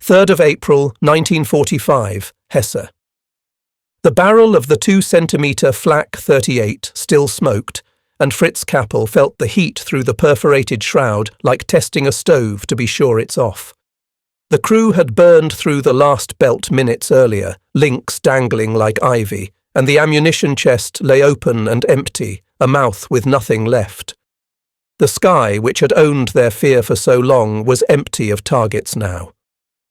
3rd of April, 1945, Hesse. The barrel of the 2-centimetre Flak 38 still smoked, and Fritz Kappel felt the heat through the perforated shroud like testing a stove to be sure it's off. The crew had burned through the last belt minutes earlier, links dangling like ivy, and the ammunition chest lay open and empty, a mouth with nothing left. The sky, which had owned their fear for so long, was empty of targets now.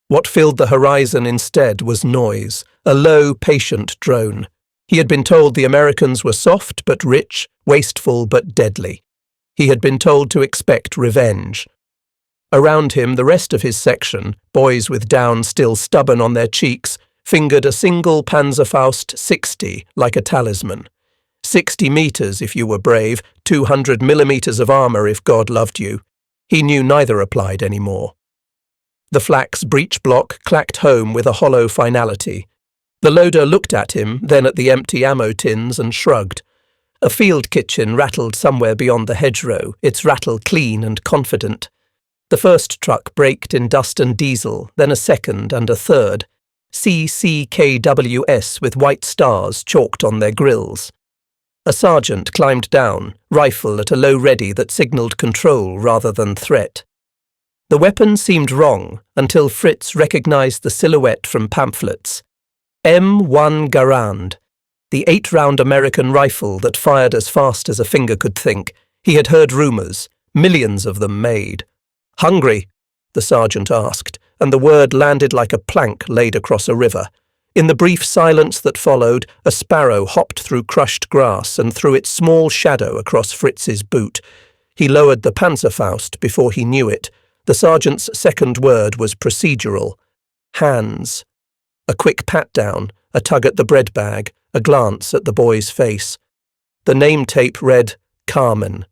What filled the horizon instead was noise, a low, patient drone. He had been told the Americans were soft but rich, wasteful but deadly. He had been told to expect revenge. Around him, the rest of his section, boys with down still stubborn on their cheeks, fingered a single Panzerfaust 60 like a talisman. 60 metres if you were brave, 200 millimetres of armour if God loved you. He knew neither applied anymore. The Flak's breech block clacked home with a hollow finality. The loader looked at him, then at the empty ammo tins, and shrugged. A field kitchen rattled somewhere beyond the hedgerow, its rattle clean and confident. The first truck braked in dust and diesel, then a second and a third. CCKWS with white stars chalked on their grills. A sergeant climbed down, rifle at a low ready that signalled control rather than threat. The weapon seemed wrong until Fritz recognised the silhouette from pamphlets. M1 Garand, the 8-round American rifle that fired as fast as a finger could think. He had heard rumours, millions of them made. "Hungry?" the sergeant asked, and the word landed like a plank laid across a river. In the brief silence that followed, a sparrow hopped through crushed grass and threw its small shadow across Fritz's boot. He lowered the Panzerfaust before he knew it. The sergeant's second word was procedural. Hands. A quick pat-down, a tug at the bread bag, a glance at the boy's face. The name tape read, Carmen.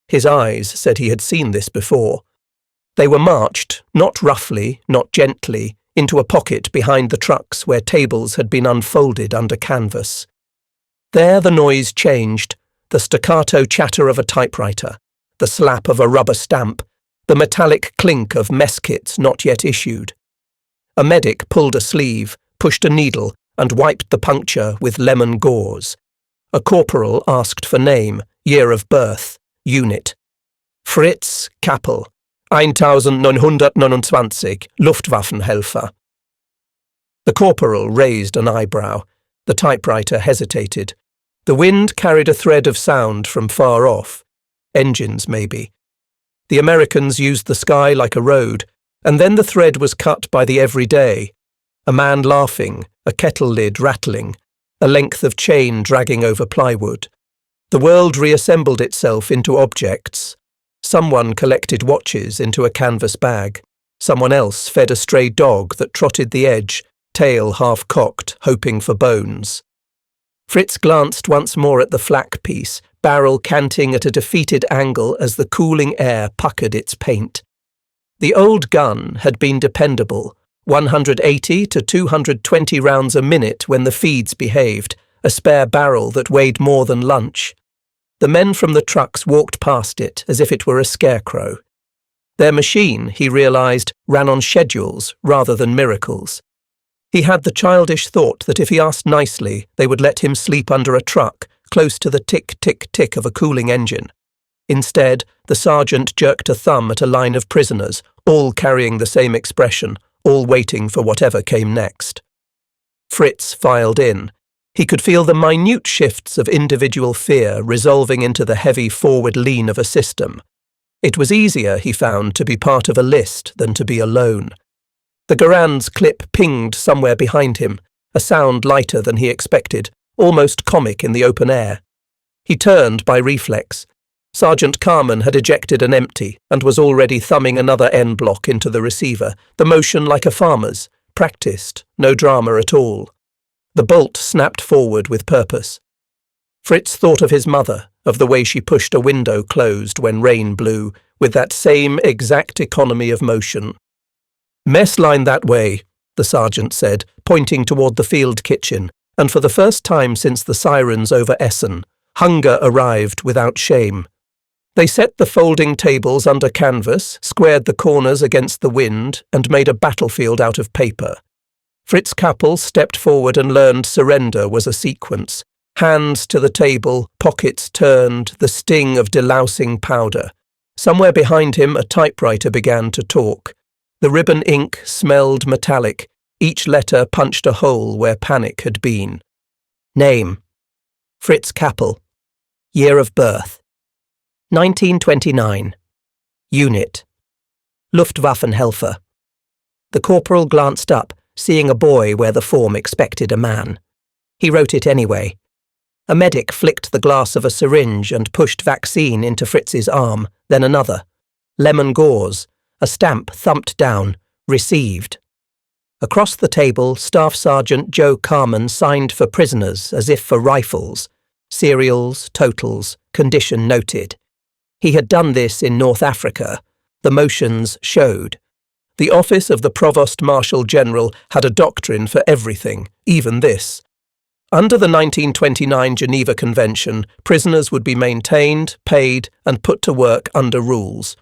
His eyes said he had seen this before. They were marched, not roughly, not gently, into a pocket behind the trucks where tables had been unfolded under canvas. There the noise changed, the staccato chatter of a typewriter, the slap of a rubber stamp, the metallic clink of mess kits not yet issued. A medic pulled a sleeve, pushed a needle, and wiped the puncture with lemon gauze. A corporal asked for name, year of birth, unit. Fritz Kappel, 1929, Luftwaffenhelfer. The corporal raised an eyebrow. The typewriter hesitated. The wind carried a thread of sound from far off. Engines, maybe. The Americans used the sky like a road, and then the thread was cut by the everyday. A man laughing, a kettle lid rattling, a length of chain dragging over plywood. The world reassembled itself into objects. Someone collected watches into a canvas bag. Someone else fed a stray dog that trotted the edge, tail half-cocked, hoping for bones. Fritz glanced once more at the flak piece, barrel canting at a defeated angle as the cooling air puckered its paint. The old gun had been dependable, 180 to 220 rounds a minute when the feeds behaved, a spare barrel that weighed more than lunch. The men from the trucks walked past it as if it were a scarecrow. Their machine, he realised, ran on schedules rather than miracles. He had the childish thought that if he asked nicely, they would let him sleep under a truck, close to the tick-tick-tick of a cooling engine. Instead, the sergeant jerked a thumb at a line of prisoners, all carrying the same expression, all waiting for whatever came next. Fritz filed in. He could feel the minute shifts of individual fear resolving into the heavy forward lean of a system. It was easier, he found, to be part of a list than to be alone. The Garand's clip pinged somewhere behind him, a sound lighter than he expected, almost comic in the open air. He turned by reflex. Sergeant Carmen had ejected an empty and was already thumbing another N block into the receiver, the motion like a farmer's, practised, no drama at all. The bolt snapped forward with purpose. Fritz thought of his mother, of the way she pushed a window closed when rain blew, with that same exact economy of motion. "Mess line that way," the sergeant said, pointing toward the field kitchen, and for the first time since the sirens over Essen, hunger arrived without shame. They set the folding tables under canvas, squared the corners against the wind, and made a battlefield out of paper. Fritz Kappel stepped forward and learned surrender was a sequence. Hands to the table, pockets turned, the sting of delousing powder. Somewhere behind him, a typewriter began to talk. The ribbon ink smelled metallic. Each letter punched a hole where panic had been. Name: Fritz Kappel. Year of birth: 1929. Unit: Luftwaffenhelfer. The corporal glanced up, seeing a boy where the form expected a man. He wrote it anyway. A medic flicked the glass of a syringe and pushed vaccine into Fritz's arm, then another. Lemon gauze. A stamp thumped down. Received. Across the table, Staff Sergeant Joe Carman signed for prisoners as if for rifles. Serials, totals, condition noted. He had done this in North Africa. The motions showed. The office of the Provost Marshal General had a doctrine for everything, even this. Under the 1929 Geneva Convention, prisoners would be maintained, paid, and put to work under rules.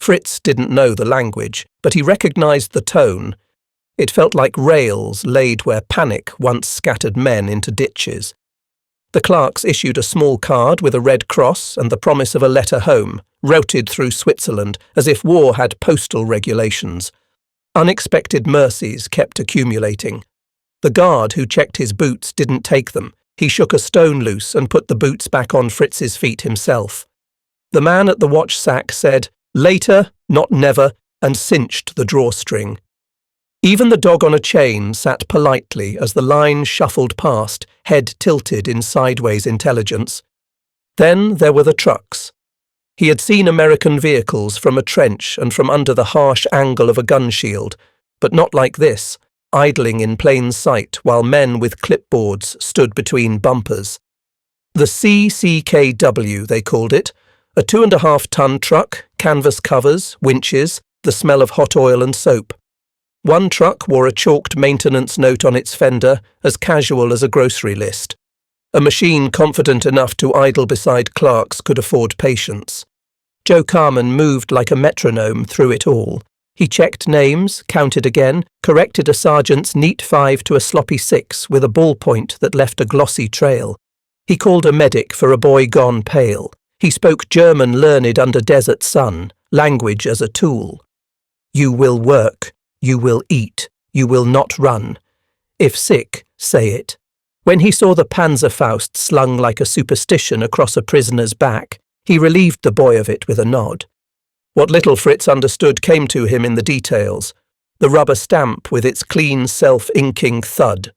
Fritz didn't know the language, but he recognized the tone. It felt like rails laid where panic once scattered men into ditches. The clerks issued a small card with a red cross and the promise of a letter home, routed through Switzerland as if war had postal regulations. Unexpected mercies kept accumulating. The guard who checked his boots didn't take them. He shook a stone loose and put the boots back on Fritz's feet himself. The man at the watch sack said, "Later, not never," and cinched the drawstring. Even the dog on a chain sat politely as the line shuffled past, head tilted in sideways intelligence. Then there were the trucks. He had seen American vehicles from a trench and from under the harsh angle of a gun shield, but not like this, idling in plain sight while men with clipboards stood between bumpers. The CCKW, they called it, a 2.5-ton truck, canvas covers, winches, the smell of hot oil and soap. One truck wore a chalked maintenance note on its fender, as casual as a grocery list. A machine confident enough to idle beside clerks could afford patience. Joe Carman moved like a metronome through it all. He checked names, counted again, corrected a sergeant's neat 5 to a sloppy 6 with a ballpoint that left a glossy trail. He called a medic for a boy gone pale. He spoke German learned under desert sun, language as a tool. You will work. You will eat. You will not run. If sick, say it. When he saw the Panzerfaust slung like a superstition across a prisoner's back, he relieved the boy of it with a nod. What little Fritz understood came to him in the details. The rubber stamp with its clean self-inking thud.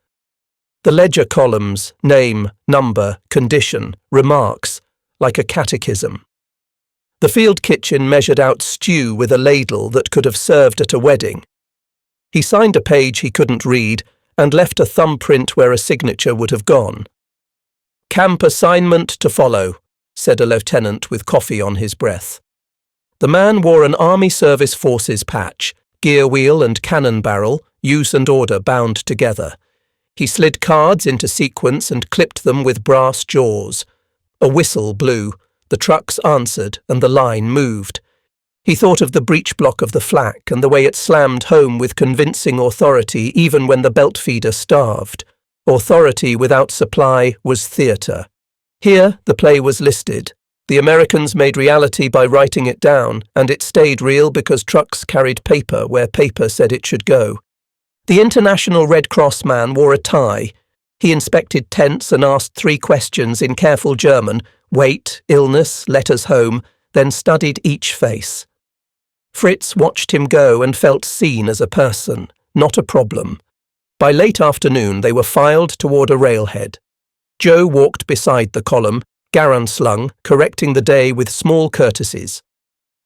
The ledger columns, name, number, condition, remarks, like a catechism. The field kitchen measured out stew with a ladle that could have served at a wedding. He signed a page he couldn't read and left a thumbprint where a signature would have gone. "Camp assignment to follow," said a lieutenant with coffee on his breath. The man wore an Army Service Forces patch, gear wheel and cannon barrel, use and order bound together. He slid cards into sequence and clipped them with brass jaws. A whistle blew, the trucks answered, and the line moved. He thought of the breech block of the flak and the way it slammed home with convincing authority even when the belt feeder starved. Authority without supply was theatre. Here the play was listed. The Americans made reality by writing it down, and it stayed real because trucks carried paper where paper said it should go. The International Red Cross man wore a tie. He inspected tents and asked 3 questions in careful German, weight, illness, letters home, then studied each face. Fritz watched him go and felt seen as a person, not a problem. By late afternoon they were filed toward a railhead. Joe walked beside the column, Garanslung, correcting the day with small courtesies.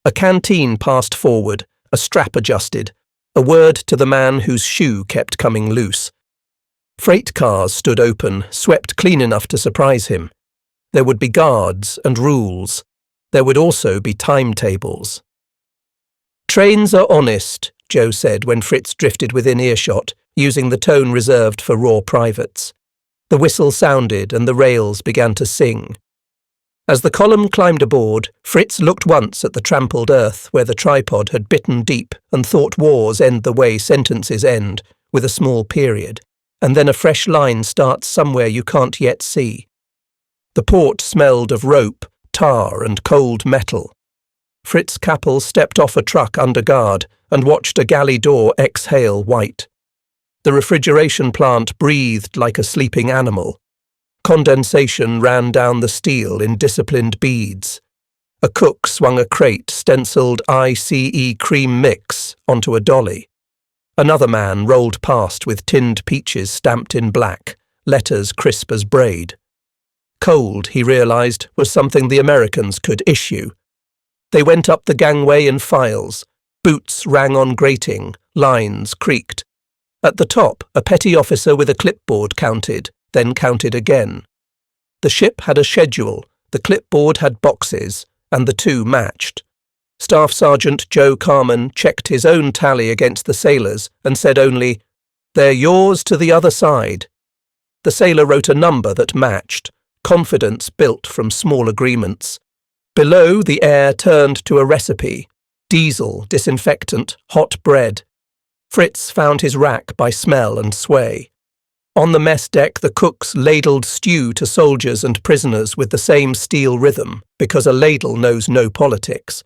A canteen passed forward, a strap adjusted, a word to the man whose shoe kept coming loose. Freight cars stood open, swept clean enough to surprise him. There would be guards and rules. There would also be timetables. "Trains are honest," Joe said when Fritz drifted within earshot, using the tone reserved for raw privates. The whistle sounded and the rails began to sing. As the column climbed aboard, Fritz looked once at the trampled earth where the tripod had bitten deep and thought wars end the way sentences end, with a small period, and then a fresh line starts somewhere you can't yet see. The port smelled of rope, tar and cold metal. Fritz Kappel stepped off a truck under guard and watched a galley door exhale white. The refrigeration plant breathed like a sleeping animal. Condensation ran down the steel in disciplined beads. A cook swung a crate stenciled ICE cream mix onto a dolly. Another man rolled past with tinned peaches stamped in black, letters crisp as braid. Cold, he realized, was something the Americans could issue. They went up the gangway in files. Boots rang on grating, lines creaked. At the top, a petty officer with a clipboard counted, then counted again. The ship had a schedule, the clipboard had boxes, and the two matched. Staff Sergeant Joe Carman checked his own tally against the sailors and said only, "They're yours to the other side." The sailor wrote a number that matched, confidence built from small agreements. Below, the air turned to a recipe: diesel, disinfectant, hot bread. Fritz found his rack by smell and sway. On the mess deck, the cooks ladled stew to soldiers and prisoners with the same steel rhythm, because a ladle knows no politics.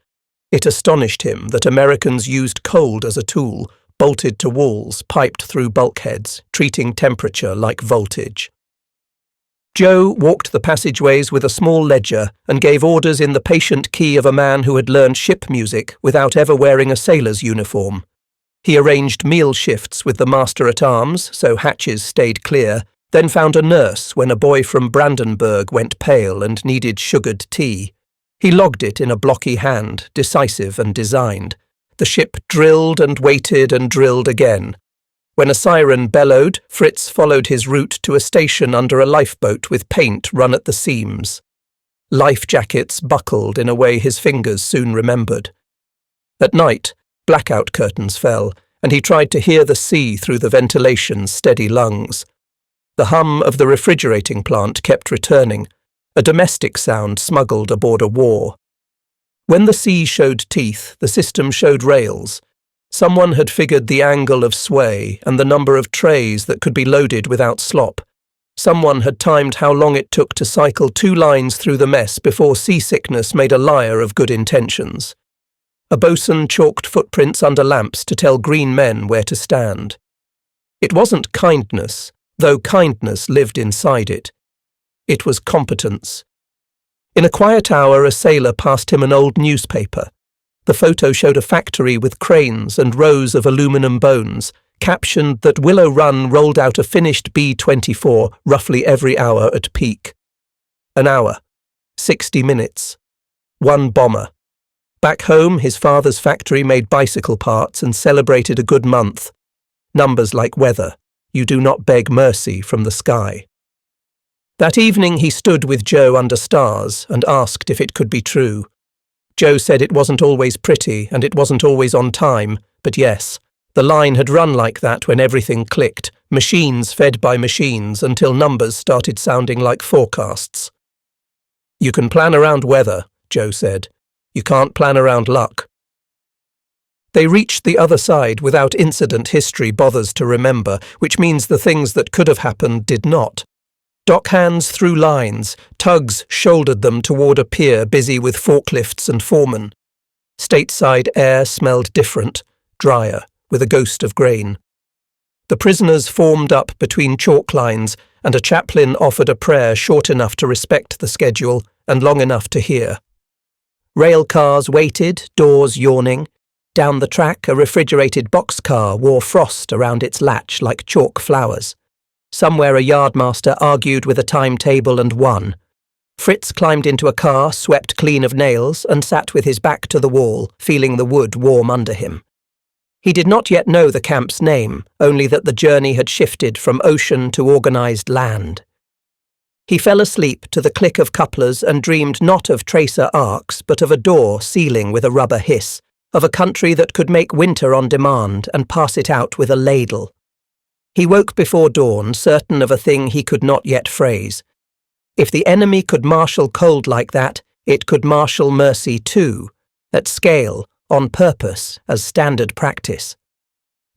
It astonished him that Americans used cold as a tool, bolted to walls, piped through bulkheads, treating temperature like voltage. Joe walked the passageways with a small ledger and gave orders in the patient key of a man who had learned ship music without ever wearing a sailor's uniform. He arranged meal shifts with the master-at-arms so hatches stayed clear, then found a nurse when a boy from Brandenburg went pale and needed sugared tea. He logged it in a blocky hand, decisive and designed. The ship drilled and waited and drilled again. When a siren bellowed, Fritz followed his route to a station under a lifeboat with paint run at the seams. Life jackets buckled in a way his fingers soon remembered. At night, blackout curtains fell, and he tried to hear the sea through the ventilation's steady lungs. The hum of the refrigerating plant kept returning, a domestic sound smuggled aboard a war. When the sea showed teeth, the system showed rails. Someone had figured the angle of sway and the number of trays that could be loaded without slop. Someone had timed how long it took to cycle 2 lines through the mess before seasickness made a liar of good intentions. A bosun chalked footprints under lamps to tell green men where to stand. It wasn't kindness, though kindness lived inside it. It was competence. In a quiet hour, a sailor passed him an old newspaper. The photo showed a factory with cranes and rows of aluminum bones, captioned that Willow Run rolled out a finished B-24 roughly every hour at peak. An hour. 60 minutes. 1 bomber. Back home, his father's factory made bicycle parts and celebrated a good month. Numbers like weather. You do not beg mercy from the sky. That evening he stood with Joe under stars and asked if it could be true. Joe said it wasn't always pretty and it wasn't always on time, but yes, the line had run like that when everything clicked, machines fed by machines until numbers started sounding like forecasts. "You can plan around weather," Joe said. "You can't plan around luck." They reached the other side without incident history bothers to remember, which means the things that could have happened did not. Dockhands threw lines, tugs shouldered them toward a pier busy with forklifts and foremen. Stateside air smelled different, drier, with a ghost of grain. The prisoners formed up between chalk lines, and a chaplain offered a prayer short enough to respect the schedule and long enough to hear. Rail cars waited, doors yawning. Down the track, a refrigerated boxcar wore frost around its latch like chalk flowers. Somewhere a yardmaster argued with a timetable and won. Fritz climbed into a car, swept clean of nails, and sat with his back to the wall, feeling the wood warm under him. He did not yet know the camp's name, only that the journey had shifted from ocean to organised land. He fell asleep to the click of couplers and dreamed not of tracer arcs, but of a door sealing with a rubber hiss, of a country that could make winter on demand and pass it out with a ladle. He woke before dawn, certain of a thing he could not yet phrase. If the enemy could marshal cold like that, it could marshal mercy too, at scale, on purpose, as standard practice.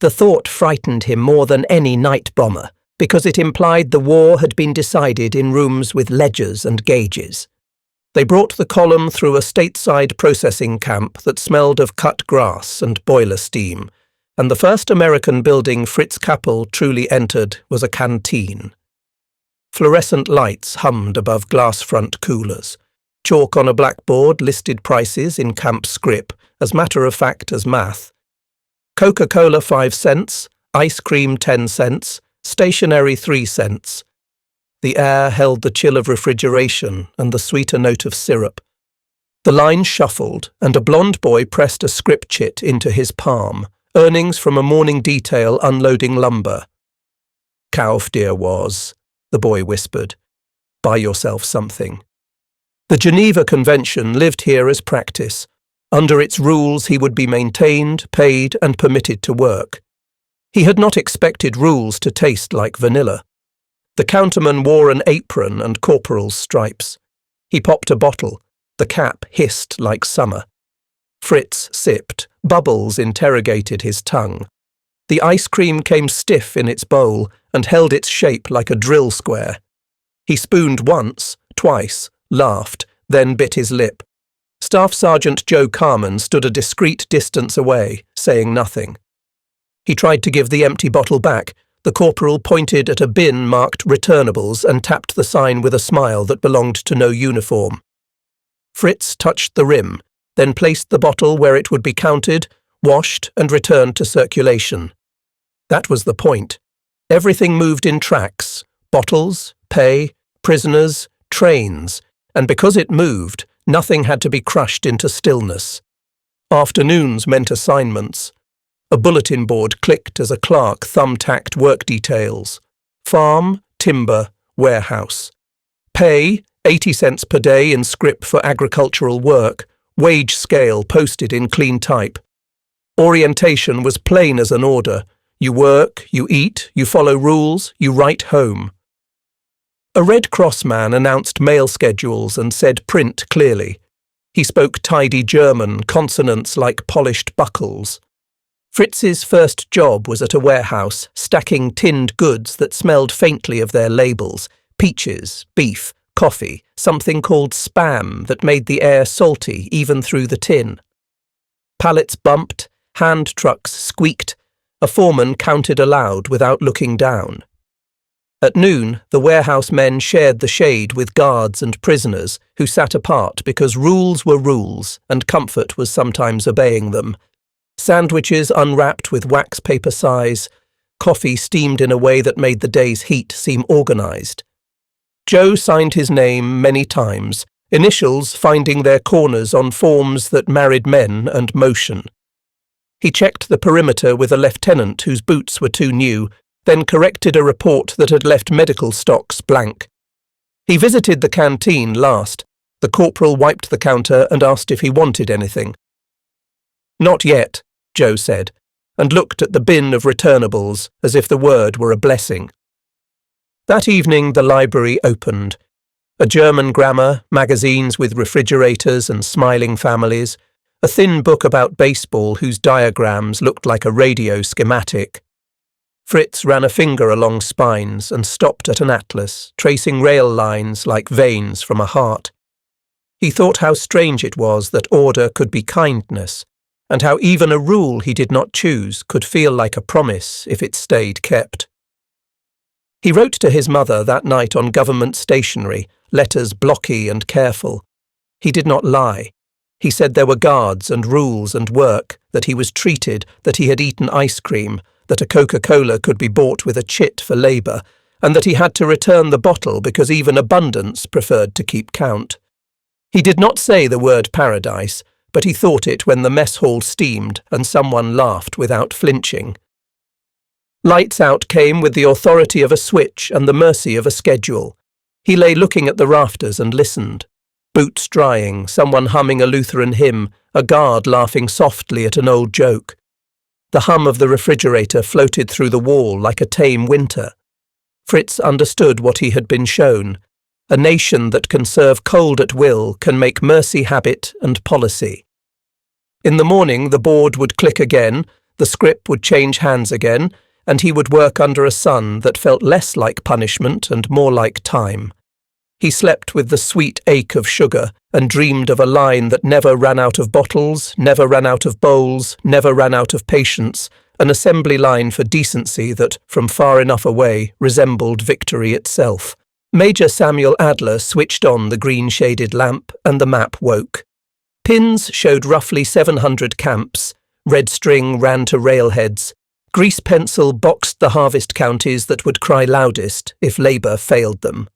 The thought frightened him more than any night bomber, because it implied the war had been decided in rooms with ledgers and gauges. They brought the column through a stateside processing camp that smelled of cut grass and boiler steam, and the first American building Fritz Kappel truly entered was a canteen. Fluorescent lights hummed above glass-front coolers. Chalk on a blackboard listed prices in camp scrip, as matter-of-fact as math. Coca-Cola 5 cents, ice cream 10 cents, stationery 3 cents. The air held the chill of refrigeration and the sweeter note of syrup. The line shuffled, and a blond boy pressed a scrip chit into his palm, earnings from a morning detail unloading lumber. "Kauf dir was," the boy whispered. "Buy yourself something." The Geneva Convention lived here as practice. Under its rules he would be maintained, paid, and permitted to work. He had not expected rules to taste like vanilla. The counterman wore an apron and corporal's stripes. He popped a bottle. The cap hissed like summer. Fritz sipped. Bubbles interrogated his tongue. The ice cream came stiff in its bowl and held its shape like a drill square. He spooned once, twice, laughed, then bit his lip. Staff Sergeant Joe Carman stood a discreet distance away, saying nothing. He tried to give the empty bottle back. The corporal pointed at a bin marked returnables and tapped the sign with a smile that belonged to no uniform. Fritz touched the rim, then placed the bottle where it would be counted, washed, and returned to circulation. That was the point. Everything moved in tracks: bottles, pay, prisoners, trains, and because it moved, nothing had to be crushed into stillness. Afternoons meant assignments. A bulletin board clicked as a clerk thumbtacked work details. Farm, timber, warehouse. Pay, 80 cents per day in scrip for agricultural work, wage scale posted in clean type. Orientation was plain as an order. You work, you eat, you follow rules, you write home. A Red Cross man announced mail schedules and said print clearly. He spoke tidy German, consonants like polished buckles. Fritz's first job was at a warehouse, stacking tinned goods that smelled faintly of their labels: peaches, beef, coffee, something called spam that made the air salty even through the tin. Pallets bumped, hand trucks squeaked. A foreman counted aloud without looking down. At noon, the warehouse men shared the shade with guards and prisoners who sat apart because rules were rules and comfort was sometimes obeying them. Sandwiches unwrapped with wax paper size, coffee steamed in a way that made the day's heat seem organized. Joe signed his name many times, initials finding their corners on forms that married men and motion. He checked the perimeter with a lieutenant whose boots were too new, then corrected a report that had left medical stocks blank. He visited the canteen last. The corporal wiped the counter and asked if he wanted anything. "Not yet," Joe said, and looked at the bin of returnables as if the word were a blessing. That evening the library opened. A German grammar, magazines with refrigerators and smiling families, a thin book about baseball whose diagrams looked like a radio schematic. Fritz ran a finger along spines and stopped at an atlas, tracing rail lines like veins from a heart. He thought how strange it was that order could be kindness, and how even a rule he did not choose could feel like a promise if it stayed kept. He wrote to his mother that night on government stationery, letters blocky and careful. He did not lie. He said there were guards and rules and work, that he was treated, that he had eaten ice cream, that a Coca-Cola could be bought with a chit for labour, and that he had to return the bottle because even abundance preferred to keep count. He did not say the word paradise, but he thought it when the mess hall steamed and someone laughed without flinching. Lights out came with the authority of a switch and the mercy of a schedule. He lay looking at the rafters and listened. Boots drying, someone humming a Lutheran hymn, a guard laughing softly at an old joke. The hum of the refrigerator floated through the wall like a tame winter. Fritz understood what he had been shown. A nation that can serve cold at will can make mercy habit and policy. In the morning, the board would click again, the scrip would change hands again, and he would work under a sun that felt less like punishment and more like time. He slept with the sweet ache of sugar and dreamed of a line that never ran out of bottles, never ran out of bowls, never ran out of patience, an assembly line for decency that, from far enough away, resembled victory itself. Major Samuel Adler switched on the green-shaded lamp, and the map woke. Pins showed roughly 700 camps, red string ran to railheads, grease pencil boxed the harvest counties that would cry loudest if Labour failed them.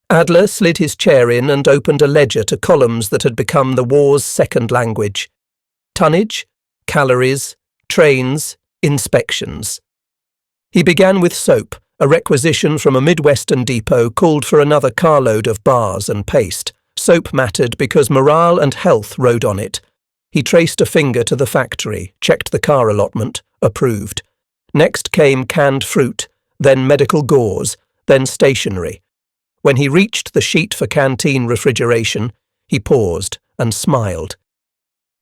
Adler slid his chair in and opened a ledger to columns that had become the war's second language. Tonnage, calories, trains, inspections. He began with soap. A requisition from a Midwestern depot called for another carload of bars and paste. Soap mattered because morale and health rode on it. He traced a finger to the factory, checked the car allotment, approved. Next came canned fruit, then medical gauze, then stationery. When he reached the sheet for canteen refrigeration, he paused and smiled.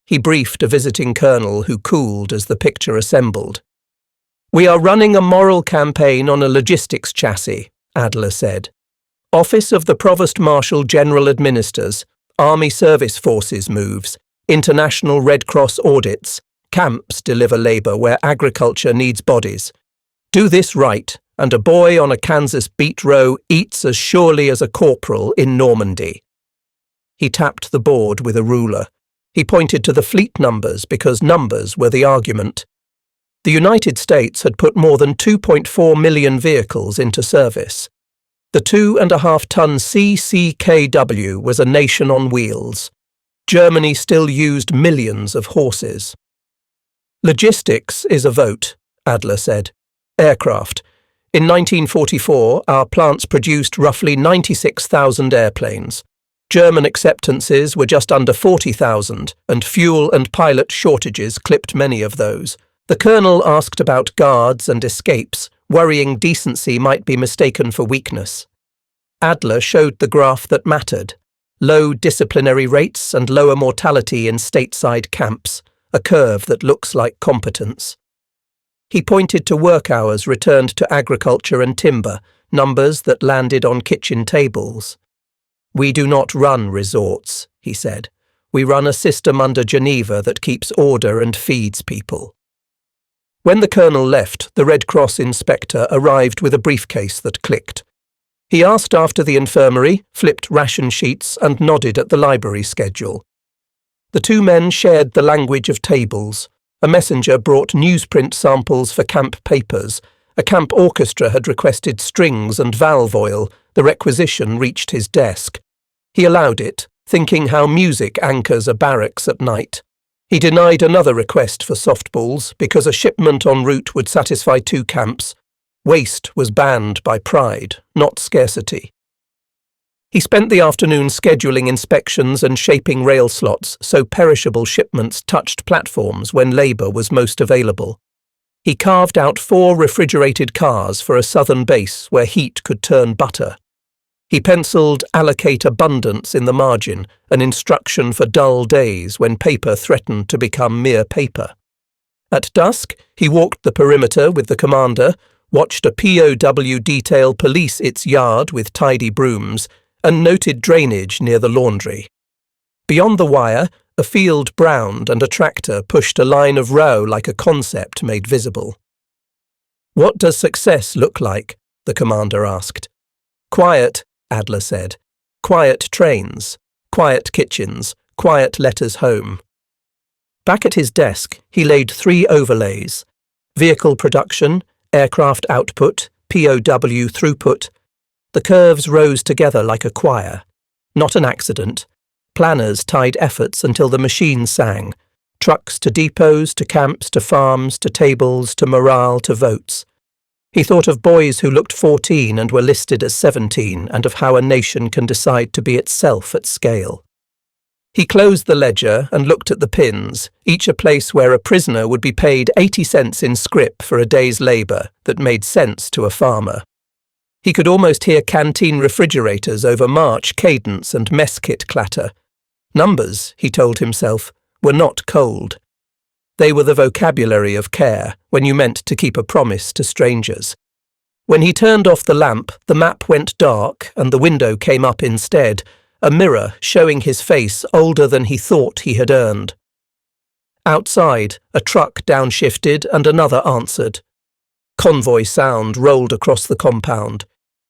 He briefed a visiting colonel who cooled as the picture assembled. "We are running a moral campaign on a logistics chassis," Adler said. "Office of the Provost Marshal General administers, Army Service Forces moves, International Red Cross audits, camps deliver labour where agriculture needs bodies. Do this right, and a boy on a Kansas beat row eats as surely as a corporal in Normandy." He tapped the board with a ruler. He pointed to the fleet numbers because numbers were the argument. The United States had put more than 2.4 million vehicles into service. The 2.5-ton CCKW was a nation on wheels. Germany still used millions of horses. "Logistics is a vote," Adler said. "Aircraft. In 1944, our plants produced roughly 96,000 airplanes. German acceptances were just under 40,000, and fuel and pilot shortages clipped many of those. The colonel asked about guards and escapes, worrying decency might be mistaken for weakness. Adler showed the graph that mattered: low disciplinary rates and lower mortality in stateside camps, a curve that looks like competence. He pointed to work hours returned to agriculture and timber, numbers that landed on kitchen tables. "We do not run resorts," he said. "We run a system under Geneva that keeps order and feeds people." When the colonel left, the Red Cross inspector arrived with a briefcase that clicked. He asked after the infirmary, flipped ration sheets, and nodded at the library schedule. The two men shared the language of tables. A messenger brought newsprint samples for camp papers. A camp orchestra had requested strings and valve oil. The requisition reached his desk. He allowed it, thinking how music anchors a barracks at night. He denied another request for softballs because a shipment en route would satisfy 2 camps. Waste was banned by pride, not scarcity. He spent the afternoon scheduling inspections and shaping rail slots so perishable shipments touched platforms when labour was most available. He carved out 4 refrigerated cars for a southern base where heat could turn butter. He penciled "allocate abundance" in the margin, an instruction for dull days when paper threatened to become mere paper. At dusk, he walked the perimeter with the commander, watched a POW detail police its yard with tidy brooms, and noted drainage near the laundry. Beyond the wire, a field browned and a tractor pushed a line of row like a concept made visible. "What does success look like?" the commander asked. "Quiet," Adler said. "Quiet trains, quiet kitchens, quiet letters home." Back at his desk, he laid 3 overlays: vehicle production, aircraft output, POW throughput. The curves rose together like a choir. Not an accident. Planners tied efforts until the machine sang. Trucks to depots, to camps, to farms, to tables, to morale, to votes. He thought of boys who looked 14 and were listed as 17, and of how a nation can decide to be itself at scale. He closed the ledger and looked at the pins, each a place where a prisoner would be paid 80 cents in scrip for a day's labour that made sense to a farmer. He could almost hear canteen refrigerators over march cadence and mess kit clatter. Numbers, he told himself, were not cold. They were the vocabulary of care, when you meant to keep a promise to strangers. When he turned off the lamp, the map went dark and the window came up instead, a mirror showing his face older than he thought he had earned. Outside, a truck downshifted and another answered. Convoy sound rolled across the compound.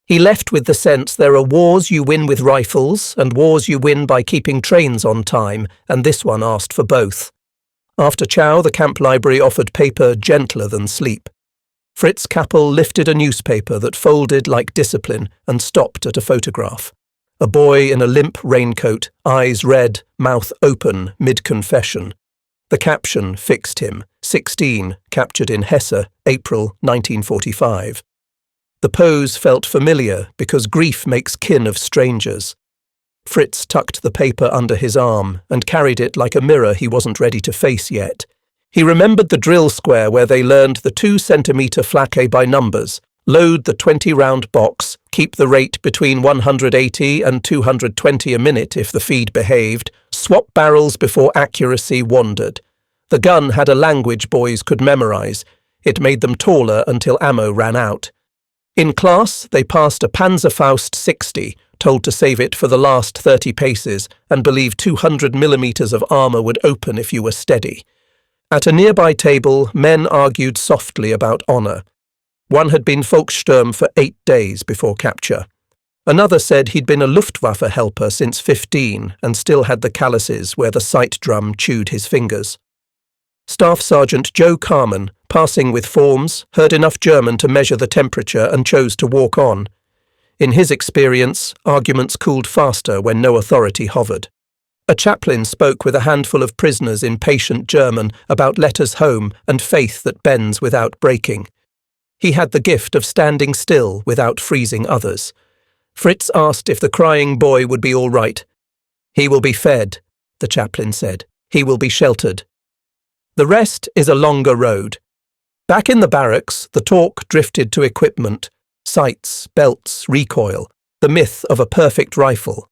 He left with the sense there are wars you win with rifles and wars you win by keeping trains on time, and this one asked for both. After chow, the camp library offered paper gentler than sleep. Fritz Kappel lifted a newspaper that folded like discipline and stopped at a photograph. A boy in a limp raincoat, eyes red, mouth open, mid-confession. The caption fixed him, 16, captured in Hesse, April 1945. The pose felt familiar because grief makes kin of strangers. Fritz tucked the paper under his arm and carried it like a mirror he wasn't ready to face yet. He remembered the drill square where they learned the 2-centimetre flaque by numbers, load the 20-round box, keep the rate between 180 and 220 a minute if the feed behaved, swap barrels before accuracy wandered. The gun had a language boys could memorize. It made them taller until ammo ran out. In class, they passed a Panzerfaust 60, told to save it for the last 30 paces, and believed 200 millimeters of armor would open if you were steady. At a nearby table, men argued softly about honor. One had been Volkssturm for 8 days before capture. Another said he'd been a Luftwaffe helper since 15 and still had the calluses where the sight drum chewed his fingers. Staff Sergeant Joe Carman, passing with forms, heard enough German to measure the temperature and chose to walk on. In his experience, arguments cooled faster when no authority hovered. A chaplain spoke with a handful of prisoners in patient German about letters home and faith that bends without breaking. He had the gift of standing still without freezing others. Fritz asked if the crying boy would be all right. "He will be fed," the chaplain said. "He will be sheltered. The rest is a longer road." Back in the barracks, the talk drifted to equipment, sights, belts, recoil, the myth of a perfect rifle.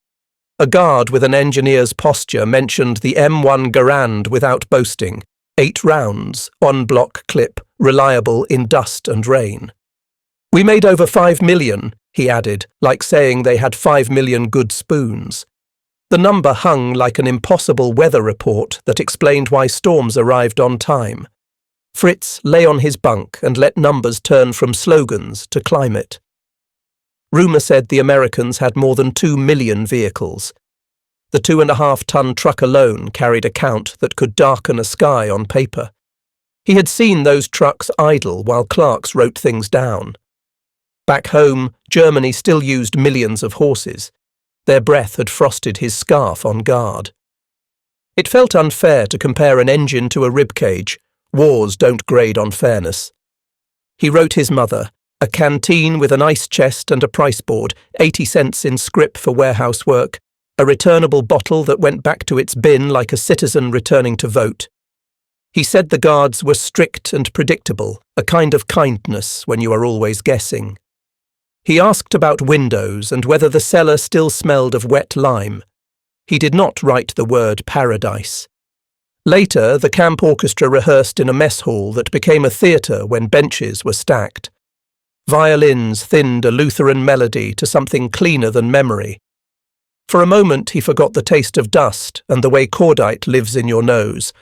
A guard with an engineer's posture mentioned the M1 Garand without boasting. 8 rounds, 1 block clip, reliable in dust and rain. "We made over 5 million, he added, like saying they had 5 million good spoons. The number hung like an impossible weather report that explained why storms arrived on time. Fritz lay on his bunk and let numbers turn from slogans to climate. Rumour said the Americans had more than 2 million vehicles. The 2.5-ton truck alone carried a count that could darken a sky on paper. He had seen those trucks idle while clerks wrote things down. Back home, Germany still used millions of horses. Their breath had frosted his scarf on guard. It felt unfair to compare an engine to a ribcage. Wars don't grade on fairness. He wrote his mother, a canteen with an ice chest and a price board, 80 cents in scrip for warehouse work, a returnable bottle that went back to its bin like a citizen returning to vote. He said the guards were strict and predictable, a kind of kindness when you are always guessing. He asked about windows and whether the cellar still smelled of wet lime. He did not write the word paradise. Later, the camp orchestra rehearsed in a mess hall that became a theatre when benches were stacked. Violins thinned a Lutheran melody to something cleaner than memory. For a moment he forgot the taste of dust and the way cordite lives in your nose.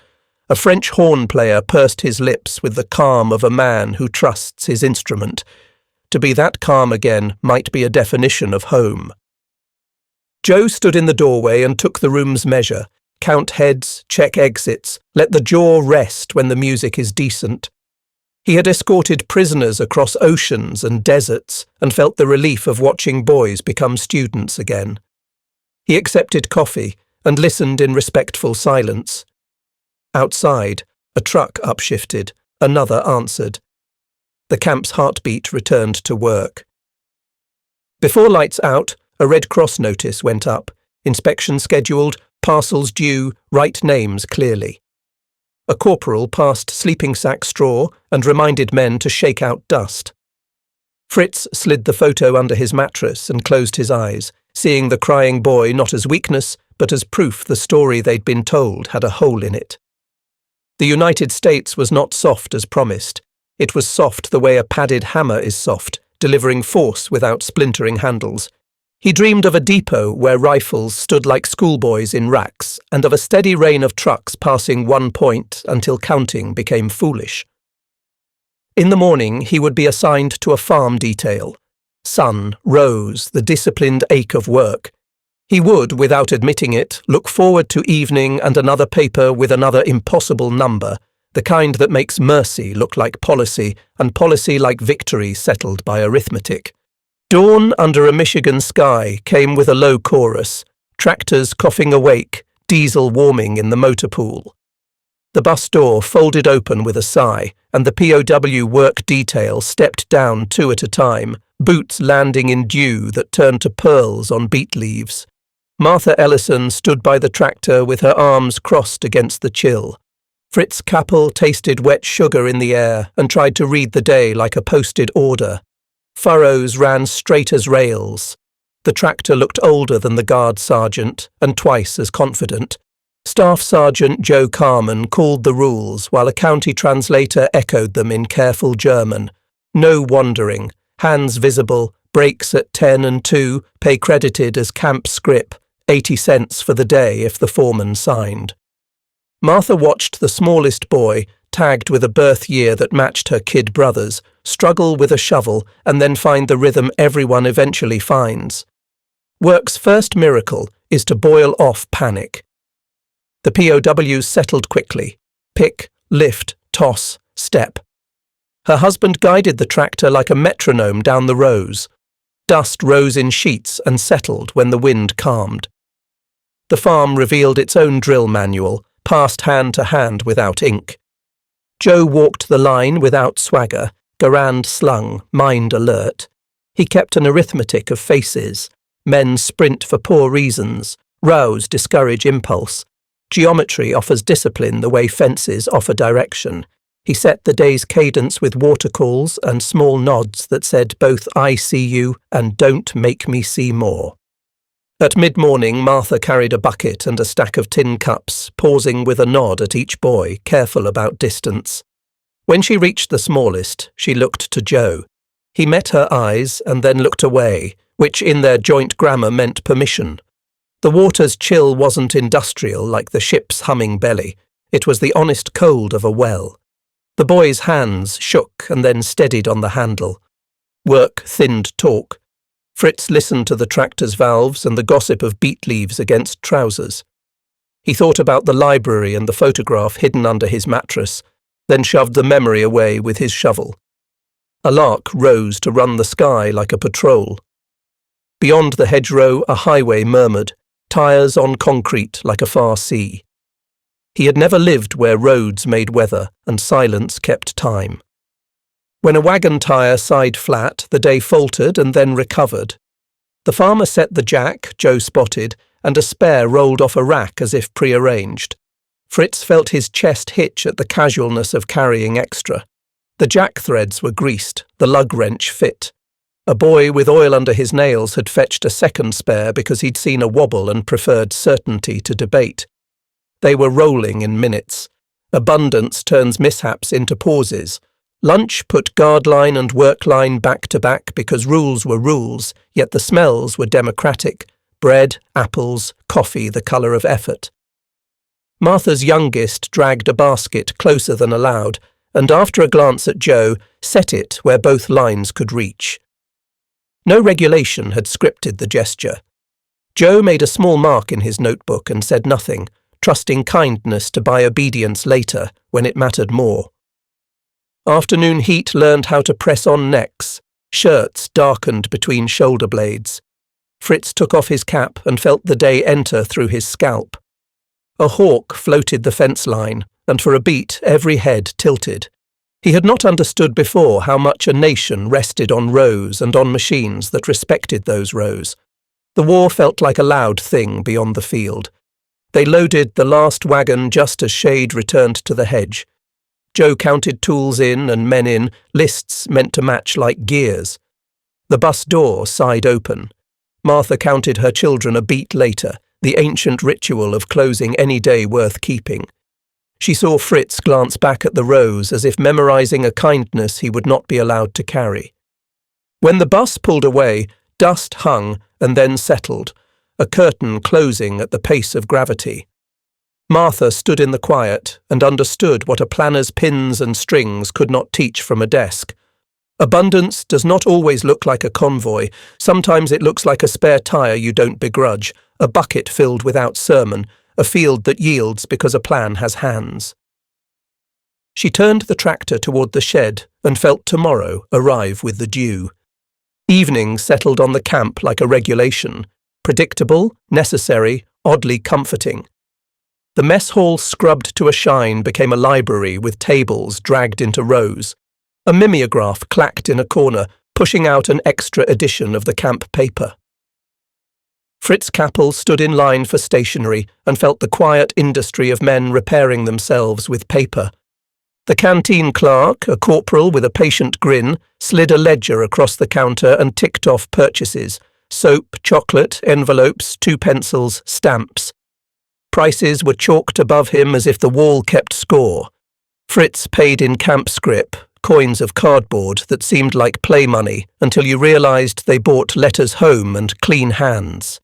A French horn player pursed his lips with the calm of a man who trusts his instrument. To be that calm again might be a definition of home. Joe stood in the doorway and took the room's measure. Count heads, check exits, let the jaw rest when the music is decent. He had escorted prisoners across oceans and deserts and felt the relief of watching boys become students again. He accepted coffee and listened in respectful silence. Outside, a truck upshifted, another answered. The camp's heartbeat returned to work. Before lights out, a Red Cross notice went up, inspection scheduled, parcels due, write names clearly. A corporal passed sleeping sack straw and reminded men to shake out dust. Fritz slid the photo under his mattress and closed his eyes, seeing the crying boy not as weakness, but as proof the story they'd been told had a hole in it. The United States was not soft as promised. It was soft the way a padded hammer is soft, delivering force without splintering handles. He dreamed of a depot where rifles stood like schoolboys in racks, and of a steady rain of trucks passing one point until counting became foolish. In the morning, he would be assigned to a farm detail. Sun, rose, the disciplined ache of work. He would, without admitting it, look forward to evening and another paper with another impossible number, the kind that makes mercy look like policy and policy like victory settled by arithmetic. Dawn under a Michigan sky came with a low chorus, tractors coughing awake, diesel warming in the motor pool. The bus door folded open with a sigh, and the POW work detail stepped down 2 at a time, boots landing in dew that turned to pearls on beet leaves. Martha Ellison stood by the tractor with her arms crossed against the chill. Fritz Kappel tasted wet sugar in the air and tried to read the day like a posted order. Furrows ran straight as rails. The tractor looked older than the guard sergeant and twice as confident. Staff Sergeant Joe Carman called the rules while a county translator echoed them in careful German. No wandering, hands visible, breaks at 10 and 2, pay credited as camp scrip, 80 cents for the day if the foreman signed. Martha watched the smallest boy, tagged with a birth year that matched her kid brother's, struggle with a shovel and then find the rhythm everyone eventually finds. Work's first miracle is to boil off panic. The POWs settled quickly. Pick, lift, toss, step. Her husband guided the tractor like a metronome down the rows. Dust rose in sheets and settled when the wind calmed. The farm revealed its own drill manual, passed hand to hand without ink. Joe walked the line without swagger, garand slung, mind alert. He kept an arithmetic of faces. Men sprint for poor reasons. Rows discourage impulse. Geometry offers discipline the way fences offer direction. He set the day's cadence with water calls and small nods that said both "I see you" and "Don't make me see more." At mid-morning, Martha carried a bucket and a stack of tin cups, pausing with a nod at each boy, careful about distance. When she reached the smallest, she looked to Joe. He met her eyes and then looked away, which in their joint grammar meant permission. The water's chill wasn't industrial like the ship's humming belly. It was the honest cold of a well. The boy's hands shook and then steadied on the handle. Work thinned talk. Fritz listened to the tractor's valves and the gossip of beet leaves against trousers. He thought about the library and the photograph hidden under his mattress, then shoved the memory away with his shovel. A lark rose to run the sky like a patrol. Beyond the hedgerow, a highway murmured, tyres on concrete like a far sea. He had never lived where roads made weather and silence kept time. When a wagon tyre sighed flat, the day faltered and then recovered. The farmer set the jack, Joe spotted, and a spare rolled off a rack as if prearranged. Fritz felt his chest hitch at the casualness of carrying extra. The jack threads were greased, the lug wrench fit. A boy with oil under his nails had fetched a second spare because he'd seen a wobble and preferred certainty to debate. They were rolling in minutes. Abundance turns mishaps into pauses. Lunch put guard line and work line back to back because rules were rules, yet the smells were democratic. Bread, apples, coffee the colour of effort. Martha's youngest dragged a basket closer than allowed, and after a glance at Joe, set it where both lines could reach. No regulation had scripted the gesture. Joe made a small mark in his notebook and said nothing, trusting kindness to buy obedience later, when it mattered more. Afternoon heat learned how to press on necks. Shirts darkened between shoulder blades. Fritz took off his cap and felt the day enter through his scalp. A hawk floated the fence line, and for a beat every head tilted. He had not understood before how much a nation rested on rows and on machines that respected those rows. The war felt like a loud thing beyond the field. They loaded the last wagon just as shade returned to the hedge. Joe counted tools in and men in, lists meant to match like gears. The bus door sighed open. Martha counted her children a beat later, the ancient ritual of closing any day worth keeping. She saw Fritz glance back at the rows as if memorizing a kindness he would not be allowed to carry. When the bus pulled away, dust hung and then settled, a curtain closing at the pace of gravity. Martha stood in the quiet and understood what a planner's pins and strings could not teach from a desk. Abundance does not always look like a convoy. Sometimes it looks like a spare tire you don't begrudge, a bucket filled without sermon, a field that yields because a plan has hands. She turned the tractor toward the shed and felt tomorrow arrive with the dew. Evening settled on the camp like a regulation, predictable, necessary, oddly comforting. The mess hall scrubbed to a shine became a library with tables dragged into rows. A mimeograph clacked in a corner, pushing out an extra edition of the camp paper. Fritz Kappel stood in line for stationery and felt the quiet industry of men repairing themselves with paper. The canteen clerk, a corporal with a patient grin, slid a ledger across the counter and ticked off purchases: soap, chocolate, envelopes, 2 pencils, stamps. Prices were chalked above him as if the wall kept score. Fritz paid in camp scrip, coins of cardboard that seemed like play money until you realized they bought letters home and clean hands.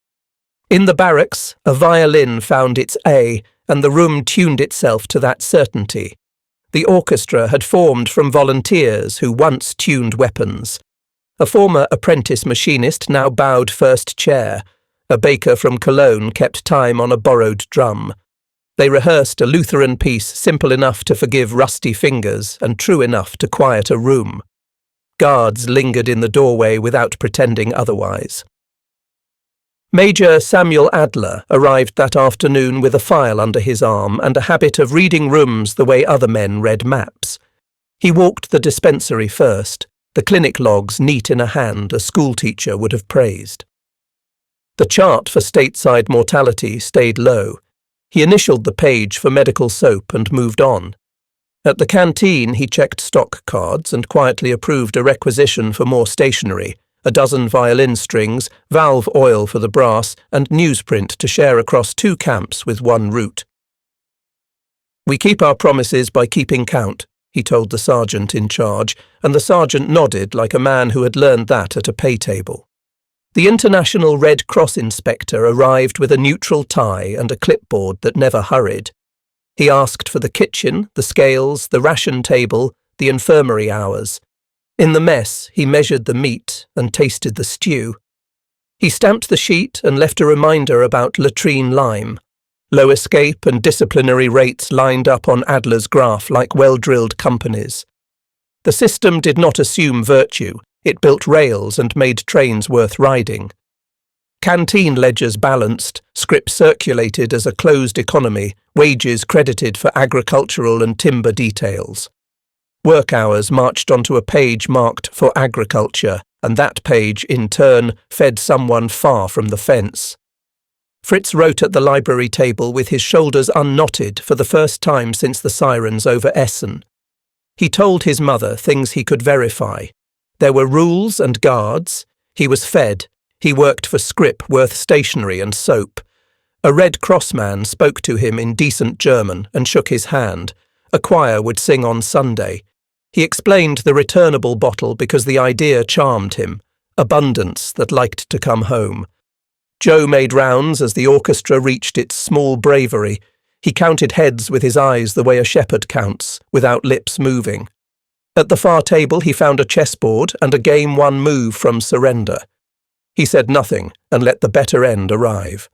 In the barracks, a violin found its A, and the room tuned itself to that certainty. The orchestra had formed from volunteers who once tuned weapons. A former apprentice machinist now bowed first chair. A baker from Cologne kept time on a borrowed drum. They rehearsed a Lutheran piece simple enough to forgive rusty fingers and true enough to quiet a room. Guards lingered in the doorway without pretending otherwise. Major Samuel Adler arrived that afternoon with a file under his arm and a habit of reading rooms the way other men read maps. He walked the dispensary first, the clinic logs neat in a hand a schoolteacher would have praised. The chart for stateside mortality stayed low. He initialed the page for medical soap and moved on. At the canteen he checked stock cards and quietly approved a requisition for more stationery, a dozen violin strings, valve oil for the brass, and newsprint to share across 2 camps with 1 route. "We keep our promises by keeping count," he told the sergeant in charge, and the sergeant nodded like a man who had learned that at a pay table. The International Red Cross inspector arrived with a neutral tie and a clipboard that never hurried. He asked for the kitchen, the scales, the ration table, the infirmary hours. In the mess, he measured the meat and tasted the stew. He stamped the sheet and left a reminder about latrine lime. Low escape and disciplinary rates lined up on Adler's graph like well-drilled companies. The system did not assume virtue. It built rails and made trains worth riding. Canteen ledgers balanced, scrip circulated as a closed economy, wages credited for agricultural and timber details. Work hours marched onto a page marked for agriculture, and that page, in turn, fed someone far from the fence. Fritz wrote at the library table with his shoulders unknotted for the first time since the sirens over Essen. He told his mother things he could verify. There were rules and guards. He was fed. He worked for scrip worth stationery and soap. A Red Cross man spoke to him in decent German and shook his hand. A choir would sing on Sunday. He explained the returnable bottle because the idea charmed him. Abundance that liked to come home. Joe made rounds as the orchestra reached its small bravery. He counted heads with his eyes the way a shepherd counts, without lips moving. At the far table he found a chessboard and a game 1 move from surrender. He said nothing and let the better end arrive.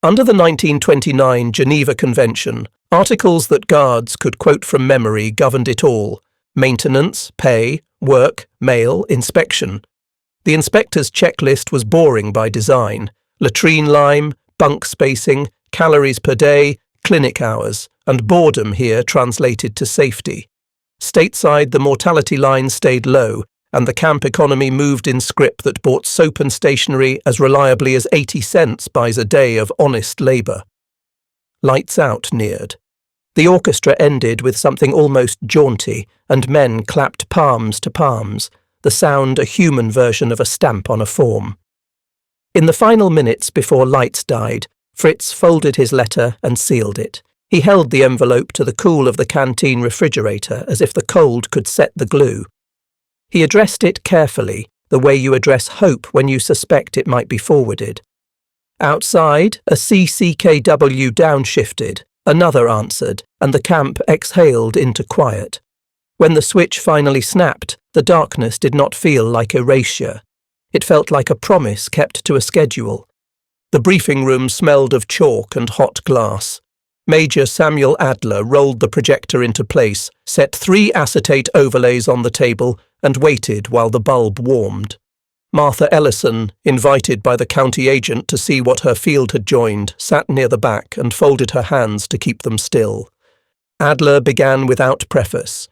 Under the 1929 Geneva Convention, articles that guards could quote from memory governed it all: maintenance, pay, work, mail, inspection. The inspector's checklist was boring by design: latrine lime, bunk spacing, calories per day, clinic hours, and boredom here translated to safety. Stateside, the mortality line stayed low, and the camp economy moved in scrip that bought soap and stationery as reliably as 80 cents buys a day of honest labour. Lights out neared. The orchestra ended with something almost jaunty, and men clapped palms to palms. the sound a human version of a stamp on a form. In the final minutes before lights died, Fritz folded his letter and sealed it. He held the envelope to the cool of the canteen refrigerator as if the cold could set the glue. He addressed it carefully, the way you address hope when you suspect it might be forwarded. Outside, a CCKW downshifted, another answered, and the camp exhaled into quiet. When the switch finally snapped, the darkness did not feel like erasure. It felt like a promise kept to a schedule. The briefing room smelled of chalk and hot glass. Major Samuel Adler rolled the projector into place, set 3 acetate overlays on the table, and waited while the bulb warmed. Martha Ellison, invited by the county agent to see what her field had joined, sat near the back and folded her hands to keep them still. Adler began without preface.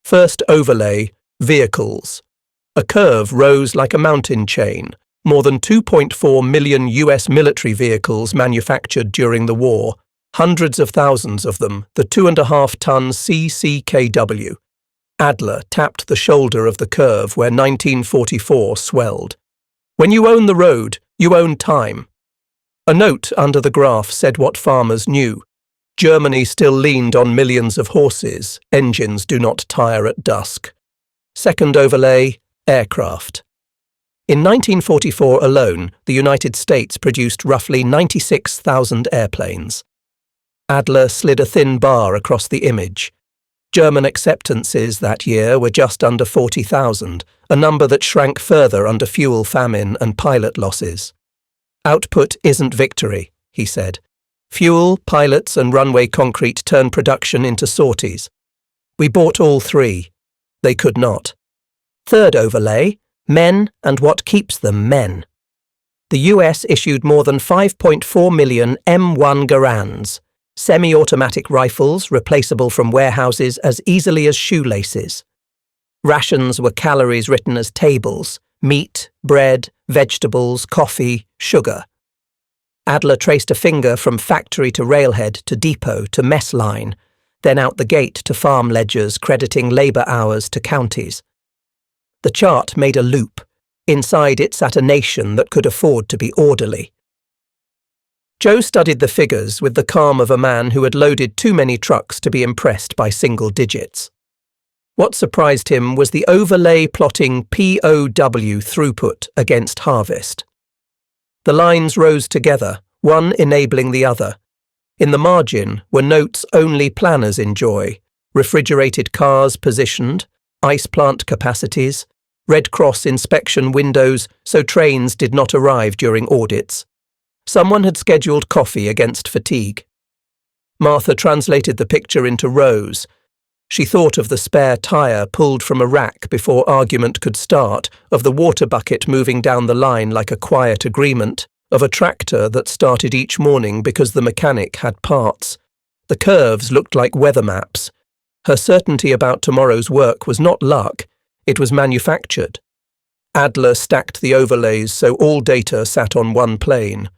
First overlay, vehicles. A curve rose like a mountain chain. More than 2.4 million US military vehicles manufactured during the war, hundreds of thousands of them, the 2.5-ton CCKW. Adler tapped the shoulder of the curve where 1944 swelled. When you own the road, you own time. A note under the graph said what farmers knew. Germany still leaned on millions of horses. Engines do not tire at dusk. Second overlay, aircraft. In 1944 alone, the United States produced roughly 96,000 airplanes. Adler slid a thin bar across the image. German acceptances that year were just under 40,000, a number that shrank further under fuel famine and pilot losses. Output isn't victory, he said. Fuel, pilots and runway concrete turn production into sorties. We bought all 3. They could not. Third overlay, men and what keeps them men. The US issued more than 5.4 million M1 Garands, semi-automatic rifles replaceable from warehouses as easily as shoelaces. Rations were calories written as tables: meat, bread, vegetables, coffee, sugar. Adler traced a finger from factory to railhead to depot to mess line, then out the gate to farm ledgers crediting labour hours to counties. The chart made a loop. Inside it sat a nation that could afford to be orderly. Joe studied the figures with the calm of a man who had loaded too many trucks to be impressed by single digits. What surprised him was the overlay plotting POW throughput against harvest. The lines rose together, one enabling the other. In the margin were notes only planners enjoy: refrigerated cars positioned, ice plant capacities, Red Cross inspection windows so trains did not arrive during audits. Someone had scheduled coffee against fatigue. Martha translated the picture into rows. She thought of the spare tyre pulled from a rack before argument could start, of the water bucket moving down the line like a quiet agreement, of a tractor that started each morning because the mechanic had parts. The curves looked like weather maps. Her certainty about tomorrow's work was not luck, it was manufactured. Adler stacked the overlays so all data sat on one plane.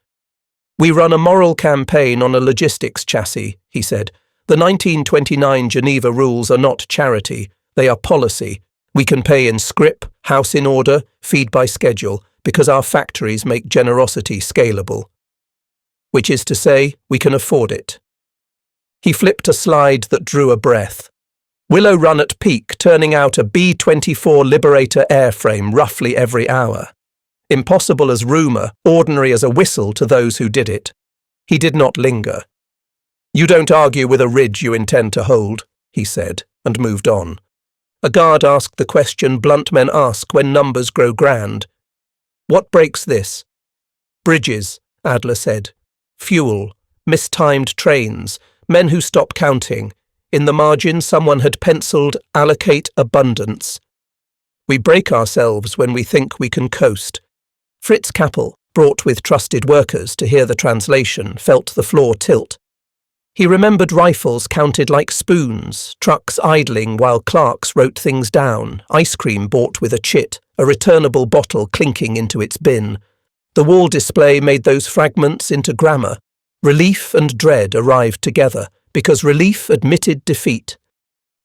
"We run a moral campaign on a logistics chassis," he said. "The 1929 Geneva rules are not charity, they are policy. We can pay in scrip, house in order, feed by schedule, because our factories make generosity scalable. Which is to say, we can afford it." He flipped a slide that drew a breath. Willow Run at peak, turning out a B-24 Liberator airframe roughly every hour. Impossible as rumour, ordinary as a whistle to those who did it. He did not linger. "You don't argue with a ridge you intend to hold," he said, and moved on. A guard asked the question blunt men ask when numbers grow grand. "What breaks this?" "Bridges," Adler said. "Fuel, mistimed trains, men who stop counting. In the margin someone had penciled, allocate abundance. We break ourselves when we think we can coast." Fritz Kappel, brought with trusted workers to hear the translation, felt the floor tilt. He remembered rifles counted like spoons, trucks idling while clerks wrote things down, ice cream bought with a chit, a returnable bottle clinking into its bin. The wall display made those fragments into grammar. Relief and dread arrived together, because relief admitted defeat.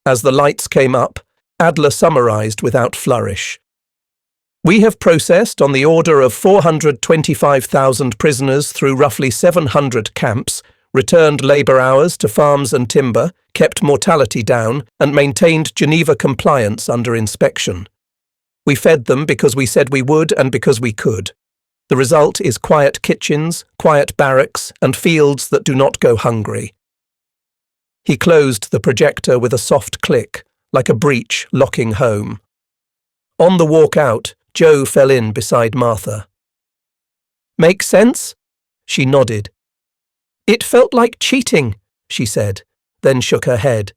As the lights came up, Adler summarized without flourish. We have processed on the order of 425,000 prisoners through roughly 700 camps, returned labour hours to farms and timber, kept mortality down, and maintained Geneva compliance under inspection. We fed them because we said we would and because we could. The result is quiet kitchens, quiet barracks, and fields that do not go hungry. He closed the projector with a soft click, like a breech locking home. On the walk out, Joe fell in beside Martha. "Make sense?" She nodded. "It felt like cheating," she said, then shook her head.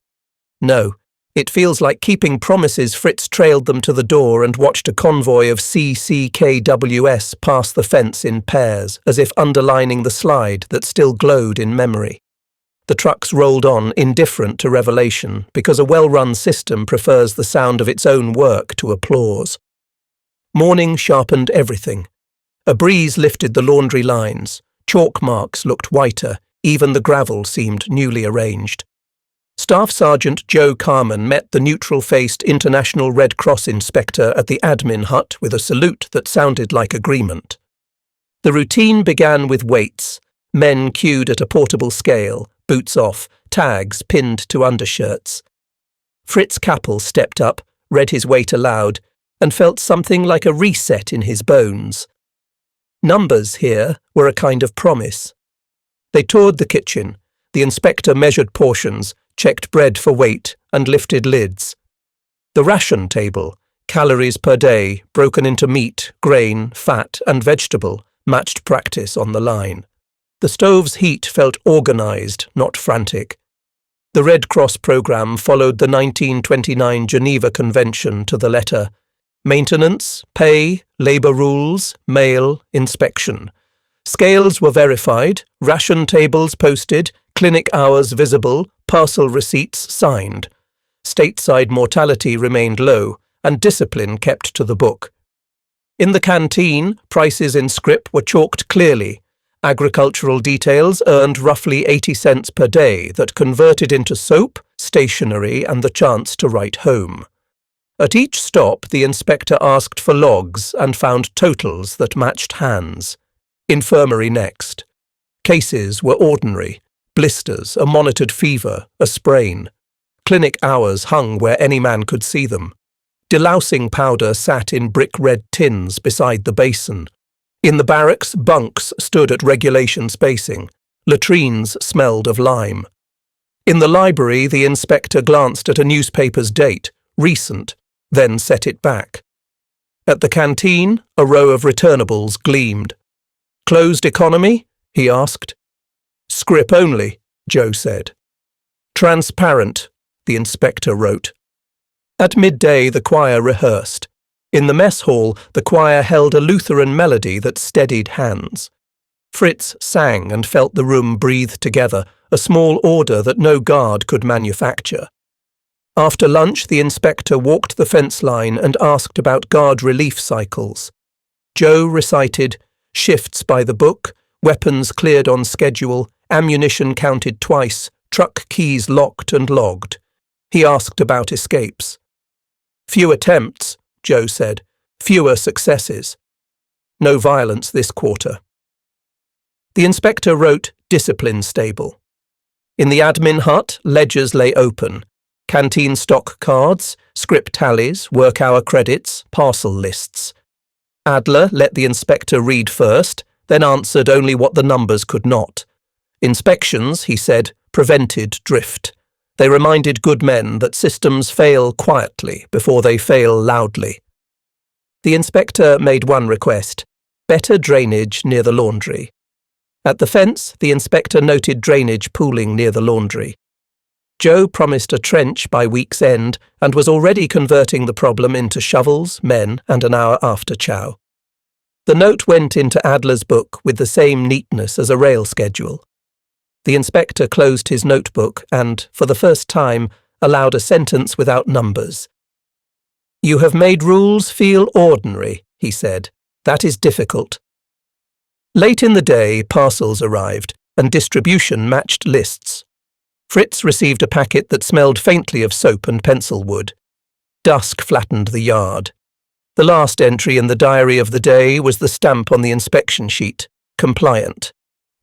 "No, it feels like keeping promises." Fritz trailed them to the door and watched a convoy of CCKWS pass the fence in pairs, as if underlining the slide that still glowed in memory. The trucks rolled on, indifferent to revelation, because a well-run system prefers the sound of its own work to applause. Morning sharpened everything. A breeze lifted the laundry lines. Chalk marks looked whiter. Even the gravel seemed newly arranged. Staff Sergeant Joe Carman met the neutral-faced International Red Cross inspector at the admin hut with a salute that sounded like agreement. The routine began with weights, men queued at a portable scale, boots off, tags pinned to undershirts. Fritz Kappel stepped up, read his weight aloud, and felt something like a reset in his bones. Numbers here were a kind of promise. They toured the kitchen. The inspector measured portions, checked bread for weight, and lifted lids. The ration table, calories per day, broken into meat, grain, fat, and vegetable, matched practice on the line. The stove's heat felt organised, not frantic. The Red Cross programme followed the 1929 Geneva Convention to the letter. Maintenance, pay, labour rules, mail, inspection. Scales were verified, ration tables posted, clinic hours visible, parcel receipts signed. Stateside mortality remained low, and discipline kept to the book. In the canteen, prices in scrip were chalked clearly. Agricultural details earned roughly 80 cents per day that converted into soap, stationery, and the chance to write home. At each stop, the inspector asked for logs and found totals that matched hands. Infirmary next. Cases were ordinary. Blisters, a monitored fever, a sprain. Clinic hours hung where any man could see them. Delousing powder sat in brick-red tins beside the basin. In the barracks, bunks stood at regulation spacing. Latrines smelled of lime. In the library, the inspector glanced at a newspaper's date, recent, then set it back. At the canteen, a row of returnables gleamed. "Closed economy?" he asked. "Scrip only," Joe said. "Transparent," the inspector wrote. At midday, the choir rehearsed. In the mess hall, the choir held a Lutheran melody that steadied hands. Fritz sang and felt the room breathe together, a small order that no guard could manufacture. After lunch, the inspector walked the fence line and asked about guard relief cycles. Joe recited shifts by the book, weapons cleared on schedule, ammunition counted twice, truck keys locked and logged. He asked about escapes. "Few attempts," Joe said. "Fewer successes. No violence this quarter." The inspector wrote discipline stable. In the admin hut, ledgers lay open. Canteen stock cards, scrip tallies, work hour credits, parcel lists. Adler let the inspector read first, then answered only what the numbers could not. Inspections, he said, prevented drift. They reminded good men that systems fail quietly before they fail loudly. The inspector made one request: better drainage near the laundry. At the fence, the inspector noted drainage pooling near the laundry. Joe promised a trench by week's end and was already converting the problem into shovels, men, and an hour after chow. The note went into Adler's book with the same neatness as a rail schedule. The inspector closed his notebook and, for the first time, allowed a sentence without numbers. "You have made rules feel ordinary," he said. "That is difficult." Late in the day, parcels arrived, and distribution matched lists. Fritz received a packet that smelled faintly of soap and pencil wood. Dusk flattened the yard. The last entry in the diary of the day was the stamp on the inspection sheet, compliant.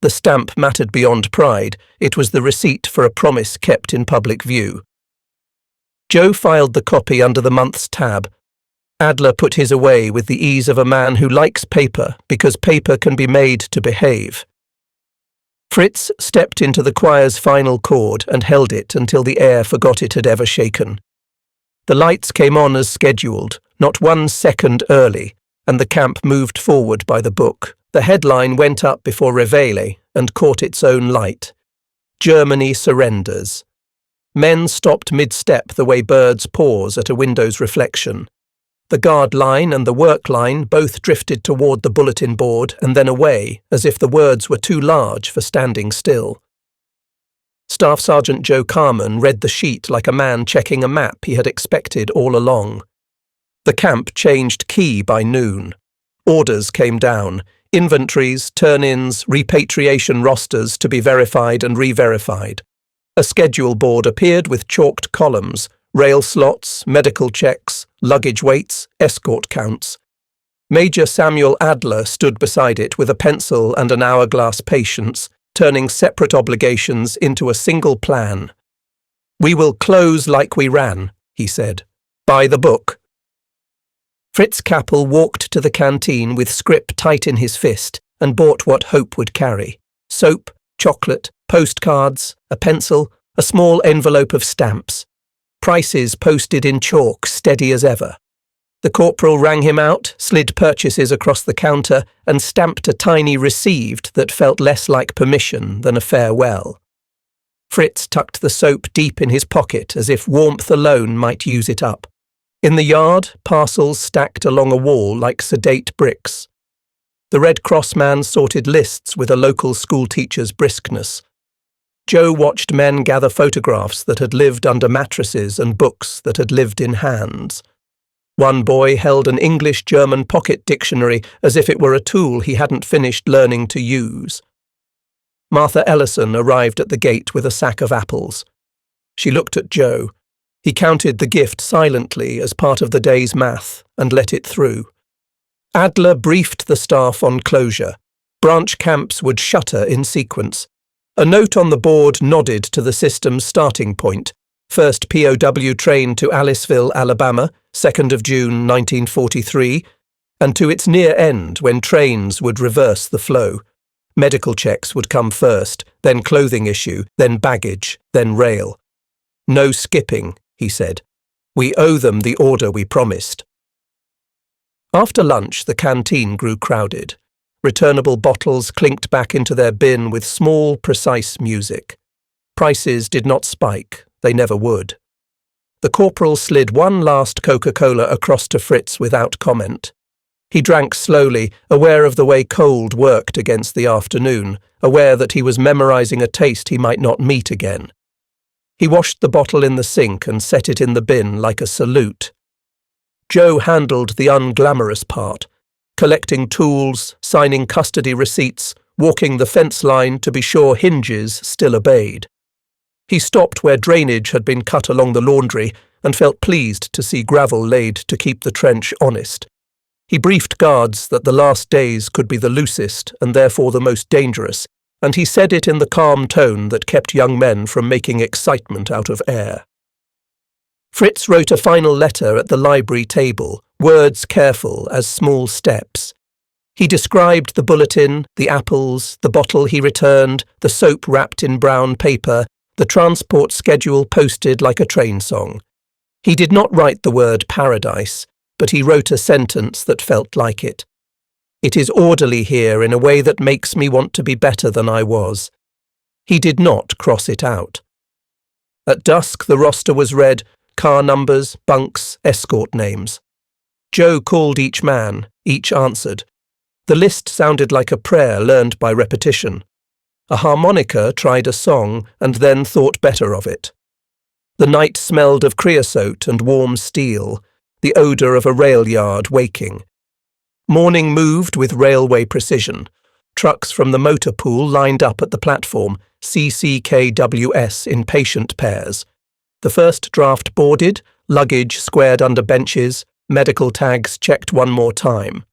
The stamp mattered beyond pride. It was the receipt for a promise kept in public view. Joe filed the copy under the month's tab. Adler put his away with the ease of a man who likes paper because paper can be made to behave. Fritz stepped into the choir's final chord and held it until the air forgot it had ever shaken. The lights came on as scheduled, not 1 second early, and the camp moved forward by the book. The headline went up before Reveille and caught its own light. Germany surrenders. Men stopped mid-step the way birds pause at a window's reflection. The guard line and the work line both drifted toward the bulletin board and then away, as if the words were too large for standing still. Staff Sergeant Joe Carman read the sheet like a man checking a map he had expected all along. The camp changed key by noon. Orders came down. Inventories, turn-ins, repatriation rosters to be verified and re-verified. A schedule board appeared with chalked columns, rail slots, medical checks, luggage weights, escort counts. Major Samuel Adler stood beside it with a pencil and an hourglass patience, turning separate obligations into a single plan. "We will close like we ran," he said. "By the book." Fritz Kappel walked to the canteen with scrip tight in his fist and bought what hope would carry: soap, chocolate, postcards, a pencil, a small envelope of stamps. Prices posted in chalk, steady as ever. The corporal rang him out, slid purchases across the counter, and stamped a tiny received that felt less like permission than a farewell. Fritz tucked the soap deep in his pocket as if warmth alone might use it up. In the yard, parcels stacked along a wall like sedate bricks. The Red Cross man sorted lists with a local schoolteacher's briskness. Joe watched men gather photographs that had lived under mattresses and books that had lived in hands. One boy held an English-German pocket dictionary as if it were a tool he hadn't finished learning to use. Martha Ellison arrived at the gate with a sack of apples. She looked at Joe. He counted the gift silently as part of the day's math and let it through. Adler briefed the staff on closure. Branch camps would shutter in sequence. A note on the board nodded to the system's starting point. First POW train to Aliceville, Alabama, 2nd of June 1943, and to its near end when trains would reverse the flow. Medical checks would come first, then clothing issue, then baggage, then rail. "No skipping," he said. "We owe them the order we promised." After lunch, the canteen grew crowded. Returnable bottles clinked back into their bin with small, precise music. Prices did not spike. They never would. The corporal slid one last Coca-Cola across to Fritz without comment. He drank slowly, aware of the way cold worked against the afternoon, aware that he was memorizing a taste he might not meet again. He washed the bottle in the sink and set it in the bin like a salute. Joe handled the unglamorous part, collecting tools, signing custody receipts, walking the fence line to be sure hinges still obeyed. He stopped where drainage had been cut along the laundry and felt pleased to see gravel laid to keep the trench honest. He briefed guards that the last days could be the loosest and therefore the most dangerous, and he said it in the calm tone that kept young men from making excitement out of air. Fritz wrote a final letter at the library table, words careful as small steps. He described the bulletin, the apples, the bottle he returned, the soap wrapped in brown paper, the transport schedule posted like a train song. He did not write the word paradise, but he wrote a sentence that felt like it. "It is orderly here in a way that makes me want to be better than I was." He did not cross it out. At dusk the roster was read, car numbers, bunks, escort names. Joe called each man, each answered. The list sounded like a prayer learned by repetition. A harmonica tried a song and then thought better of it. The night smelled of creosote and warm steel, the odour of a rail yard waking. Morning moved with railway precision. Trucks from the motor pool lined up at the platform, CCKWS in patient pairs. The first draft boarded, luggage squared under benches, medical tags checked one more time.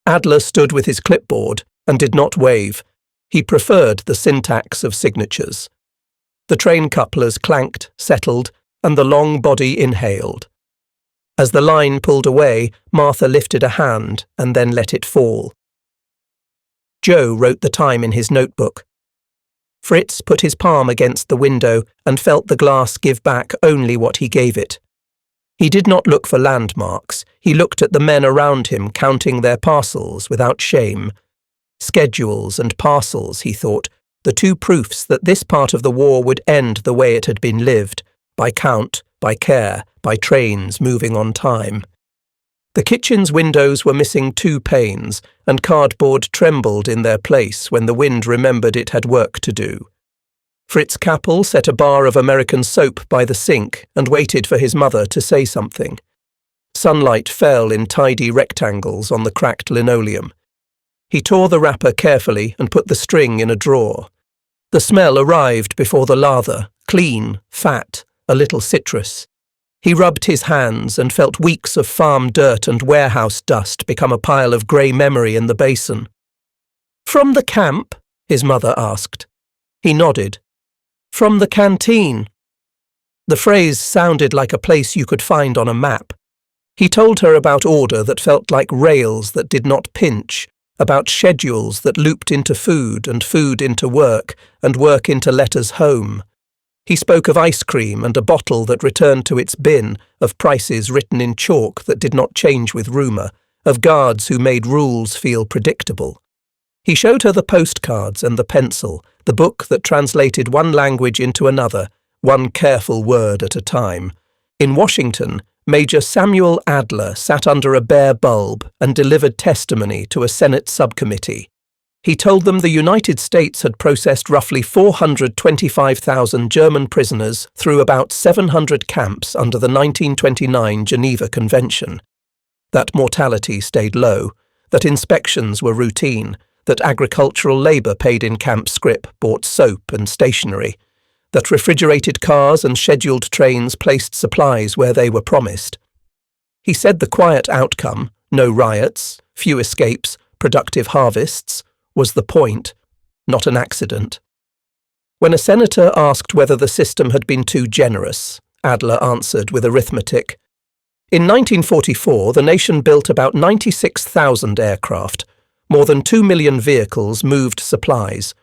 Adler stood with his clipboard and did not wave. He preferred the syntax of signatures. The train couplers clanked, settled, and the long body inhaled. As the line pulled away, Martha lifted a hand and then let it fall. Joe wrote the time in his notebook. Fritz put his palm against the window and felt the glass give back only what he gave it. He did not look for landmarks. He looked at the men around him counting their parcels without shame. Schedules and parcels, he thought, the two proofs that this part of the war would end the way it had been lived, by count, by care, by trains moving on time. The kitchen's windows were missing 2 panes, and cardboard trembled in their place when the wind remembered it had work to do. Fritz Kappel set a bar of American soap by the sink and waited for his mother to say something. Sunlight fell in tidy rectangles on the cracked linoleum. He tore the wrapper carefully and put the string in a drawer. The smell arrived before the lather, clean, fat, a little citrus. He rubbed his hands and felt weeks of farm dirt and warehouse dust become a pile of grey memory in the basin. "From the camp?" his mother asked. He nodded. "From the canteen." The phrase sounded like a place you could find on a map. He told her about order that felt like rails that did not pinch, about schedules that looped into food and food into work and work into letters home. He spoke of ice cream and a bottle that returned to its bin, of prices written in chalk that did not change with rumour, of guards who made rules feel predictable. He showed her the postcards and the pencil, the book that translated one language into another, one careful word at a time. In Washington, Major Samuel Adler sat under a bare bulb and delivered testimony to a Senate subcommittee. He told them the United States had processed roughly 425,000 German prisoners through about 700 camps under the 1929 Geneva Convention. That mortality stayed low, that inspections were routine, that agricultural labour paid in camp scrip bought soap and stationery, that refrigerated cars and scheduled trains placed supplies where they were promised. He said the quiet outcome, no riots, few escapes, productive harvests, was the point, not an accident. When a senator asked whether the system had been too generous, Adler answered with arithmetic. In 1944, the nation built about 96,000 aircraft. More than 2 million vehicles moved supplies.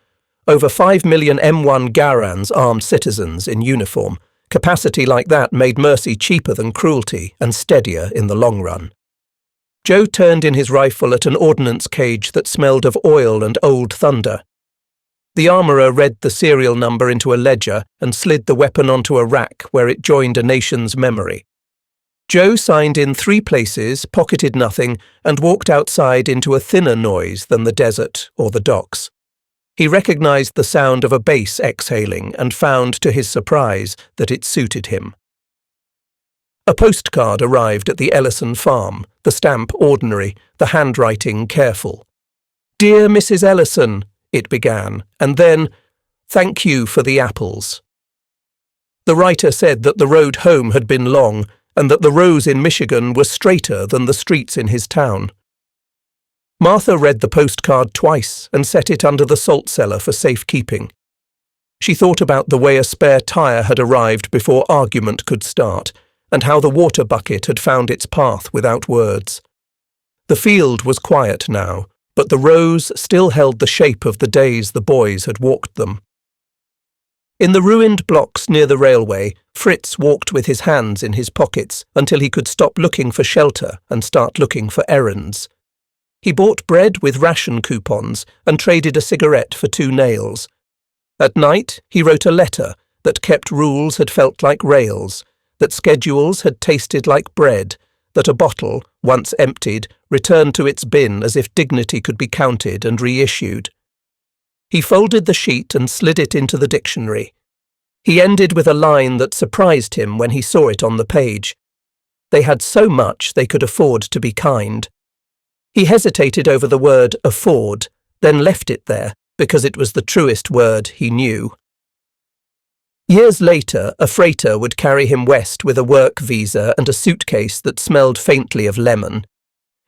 Over 5 million M1 Garans armed citizens in uniform. Capacity like that made mercy cheaper than cruelty and steadier in the long run. Joe turned in his rifle at an ordnance cage that smelled of oil and old thunder. The armourer read the serial number into a ledger and slid the weapon onto a rack where it joined a nation's memory. Joe signed in 3 places, pocketed nothing, and walked outside into a thinner noise than the desert or the docks. He recognised the sound of a bass exhaling and found, to his surprise, that it suited him. A postcard arrived at the Ellison farm, the stamp ordinary, the handwriting careful. "Dear Mrs. Ellison," it began, and then, "Thank you for the apples." The writer said that the road home had been long, and that the rows in Michigan were straighter than the streets in his town. Martha read the postcard twice and set it under the salt cellar for safekeeping. She thought about the way a spare tyre had arrived before argument could start, and how the water bucket had found its path without words. The field was quiet now, but the rows still held the shape of the days the boys had walked them. In the ruined blocks near the railway, Fritz walked with his hands in his pockets until he could stop looking for shelter and start looking for errands. He bought bread with ration coupons and traded a cigarette for 2 nails. At night, he wrote a letter that kept rules had felt like rails, that schedules had tasted like bread, that a bottle, once emptied, returned to its bin as if dignity could be counted and reissued. He folded the sheet and slid it into the dictionary. He ended with a line that surprised him when he saw it on the page. They had so much they could afford to be kind. He hesitated over the word afford, then left it there because it was the truest word he knew. Years later, a freighter would carry him west with a work visa and a suitcase that smelled faintly of lemon.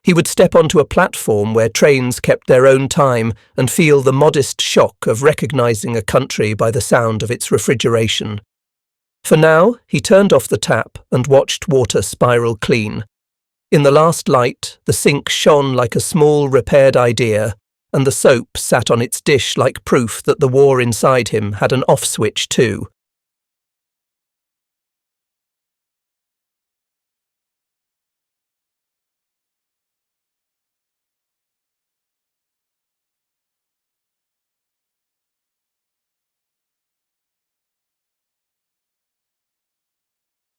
He would step onto a platform where trains kept their own time and feel the modest shock of recognizing a country by the sound of its refrigeration. For now, he turned off the tap and watched water spiral clean. In the last light, the sink shone like a small repaired idea, and the soap sat on its dish like proof that the war inside him had an off switch too.